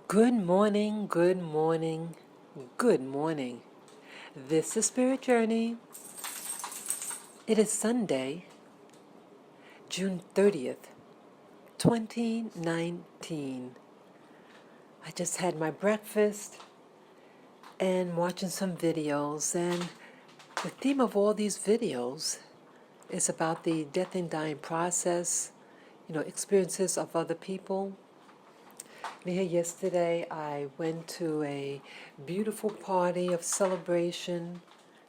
Good morning, good morning, good morning. This is Spirit Journey. It is Sunday, June 30th, 2019. I just had my breakfast and watching some videos, and the theme of all these videos is about the death and dying process, experiences of other people. Here yesterday, I went to a beautiful party of celebration,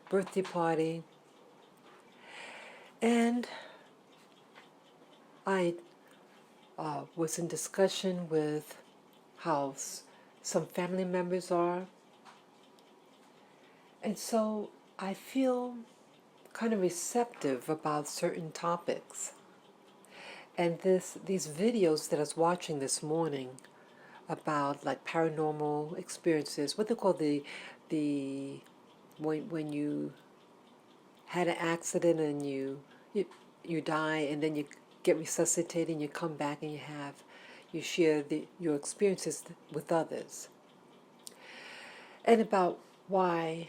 birthday party, and I was in discussion with how some family members are, and so I feel kind of receptive about certain topics. And these videos that I was watching this morning about like paranormal experiences, what they call the when you had an accident and you die and then you get resuscitated and you come back and you share your experiences with others, and about why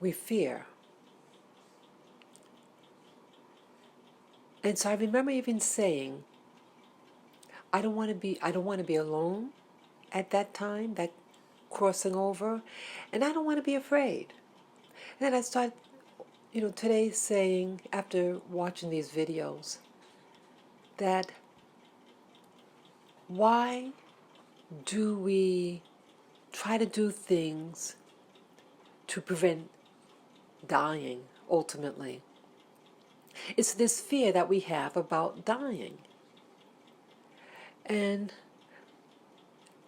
we fear. And so I remember even saying, I don't want to be alone at that time, that crossing over, and I don't want to be afraid. And then I started, today saying, after watching these videos, that why do we try to do things to prevent dying ultimately? It's this fear that we have about dying. And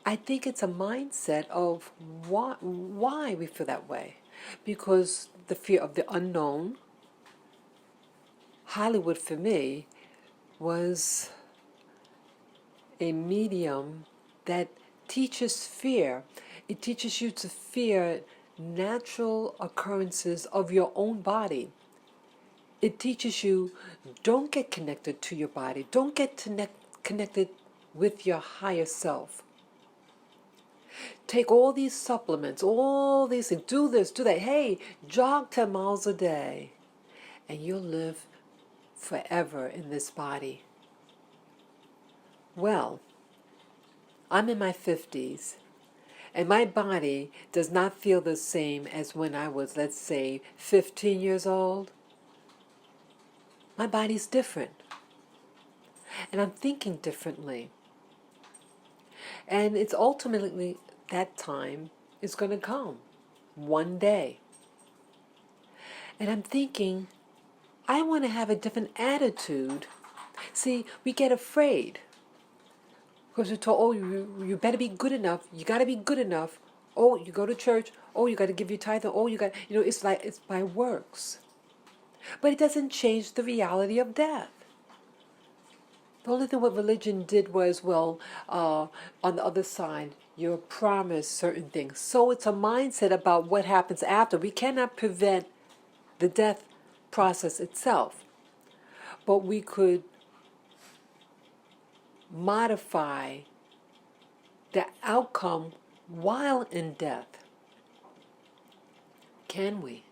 I think it's a mindset of why we feel that way. Because the fear of the unknown. Hollywood for me was a medium that teaches fear. It teaches you to fear natural occurrences of your own body. It teaches you, don't get connected to your body. Don't get connected with your higher self. Take all these supplements, all these things, do this, do that. Hey, jog 10 miles a day, and you'll live forever in this body. Well, I'm in my 50s, and my body does not feel the same as when I was, let's say, 15 years old. My body's different, and I'm thinking differently. And it's ultimately that time is going to come one day. And I'm thinking, I want to have a different attitude. See, we get afraid because we're told, oh, you better be good enough. You got to be good enough. Oh, you go to church. Oh, you got to give your tithe. Oh, it's like it's by works. But it doesn't change the reality of death. The only thing what religion did was, on the other side, you're promised certain things. So it's a mindset about what happens after. We cannot prevent the death process itself, but we could modify the outcome while in death. Can we?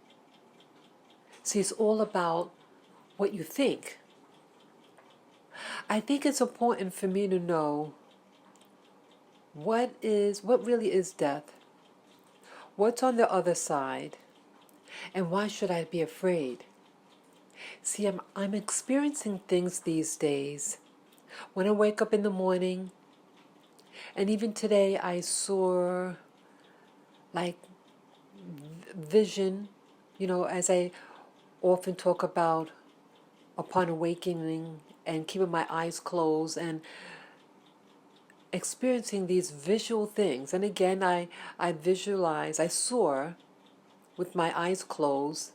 See, it's all about what you think. I think it's important for me to know what really is death, what's on the other side, and why should I be afraid? See, I'm experiencing things these days. When I wake up in the morning, and even today I saw like vision, as I often talk about upon awakening and keeping my eyes closed and experiencing these visual things. And again, I saw with my eyes closed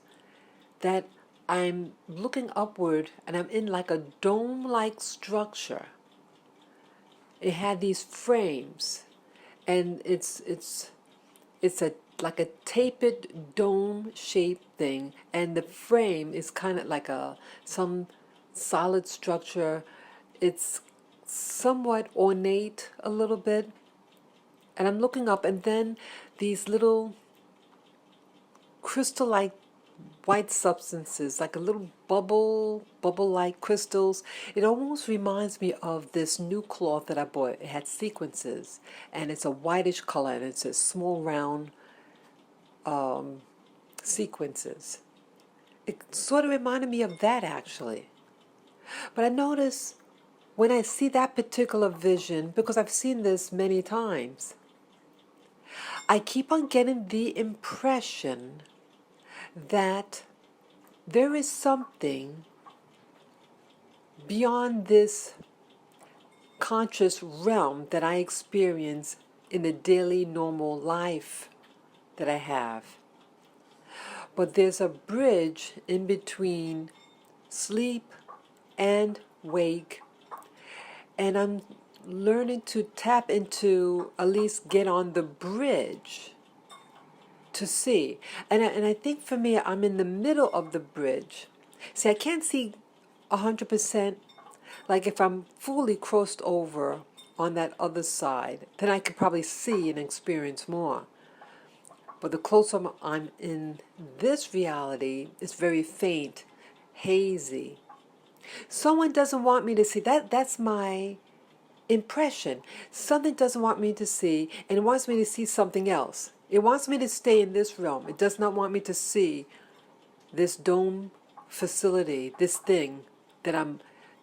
that I'm looking upward and I'm in like a dome-like structure. It had these frames, and it's a like a tapered dome-shaped thing, and the frame is kind of like some solid structure. It's somewhat ornate a little bit, And I'm looking up, and then these little crystal-like white substances, like a little bubble-like crystals. It almost reminds me of this new cloth that I bought. It had sequences, and it's a whitish color, and it's a small round sequences. It sort of reminded me of that, actually. But I notice when I see that particular vision, because I've seen this many times, I keep on getting the impression that there is something beyond this conscious realm that I experience in the daily normal life that I have. But there's a bridge in between sleep and wake, and I'm learning to tap into, at least get on the bridge to see. And I think for me, I'm in the middle of the bridge. See, I can't see 100%. Like if I'm fully crossed over on that other side, then I could probably see and experience more. But the closer I'm in this reality, it's very faint, hazy. Someone doesn't want me to see that. That's my impression. Something doesn't want me to see, and it wants me to see something else. It wants me to stay in this realm. It does not want me to see this dome facility, this thing that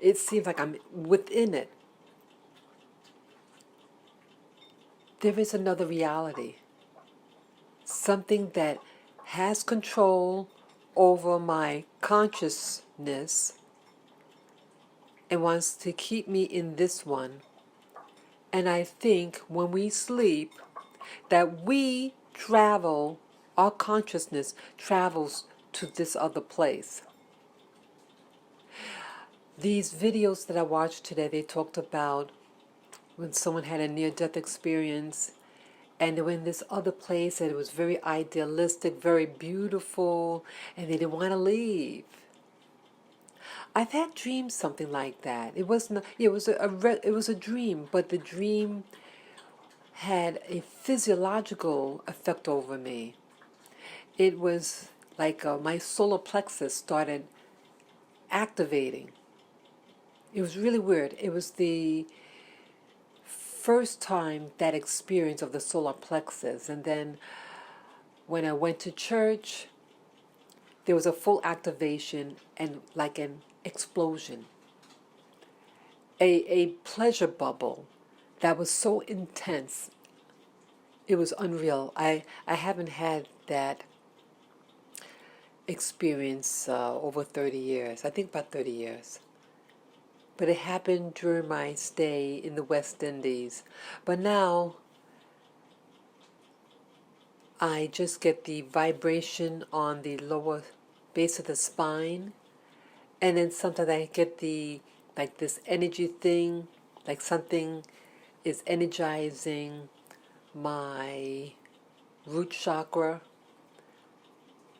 it seems like I'm within it. There is another reality. Something that has control over my consciousness and wants to keep me in this one. And I think when we sleep, that we travel, our consciousness travels to this other place. These videos that I watched today, they talked about when someone had a near-death experience and they were in this other place and it was very idealistic, very beautiful, and they didn't want to leave. I've had dreams something like that. It wasn't. It was it was a dream, but the dream had a physiological effect over me. It was like my solar plexus started activating. It was really weird. It was the first time that experience of the solar plexus, and then when I went to church, there was a full activation and like an explosion, a pleasure bubble that was so intense. It was unreal. I haven't had that experience over 30 years. I think about 30 years. But it happened during my stay in the West Indies. But now I just get the vibration on the lower base of the spine, and then sometimes I get the like this energy thing, like something is energizing my root chakra,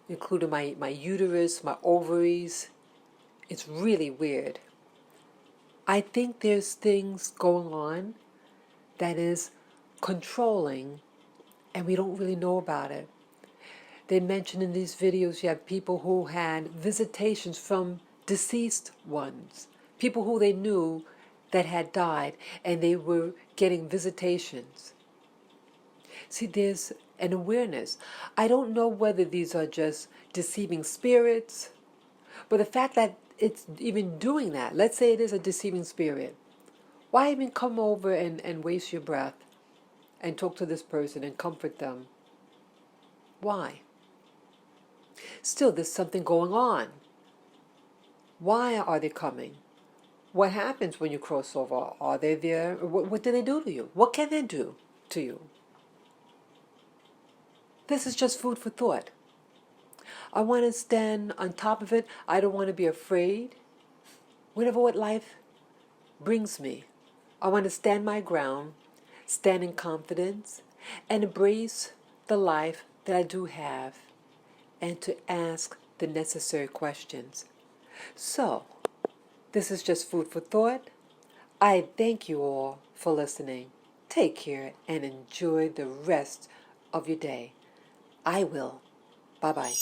including my uterus, my ovaries. It's really weird. I think there's things going on that is controlling, and we don't really know about it. They mentioned in these videos you have people who had visitations from deceased ones, people who they knew that had died, and they were getting visitations. See, there's an awareness. I don't know whether these are just deceiving spirits, but the fact that it's even doing that, let's say it is a deceiving spirit, why even come over and waste your breath and talk to this person and comfort them? Why? Still, there's something going on. Why are they coming? What happens when you cross over? Are they there? What do they do to you? What can they do to you? This is just food for thought. I want to stand on top of it. I don't want to be afraid. What life brings me. I want to stand my ground, stand in confidence, and embrace the life that I do have, and to ask the necessary questions. So, this is just food for thought. I thank you all for listening. Take care and enjoy the rest of your day. I will. Bye-bye.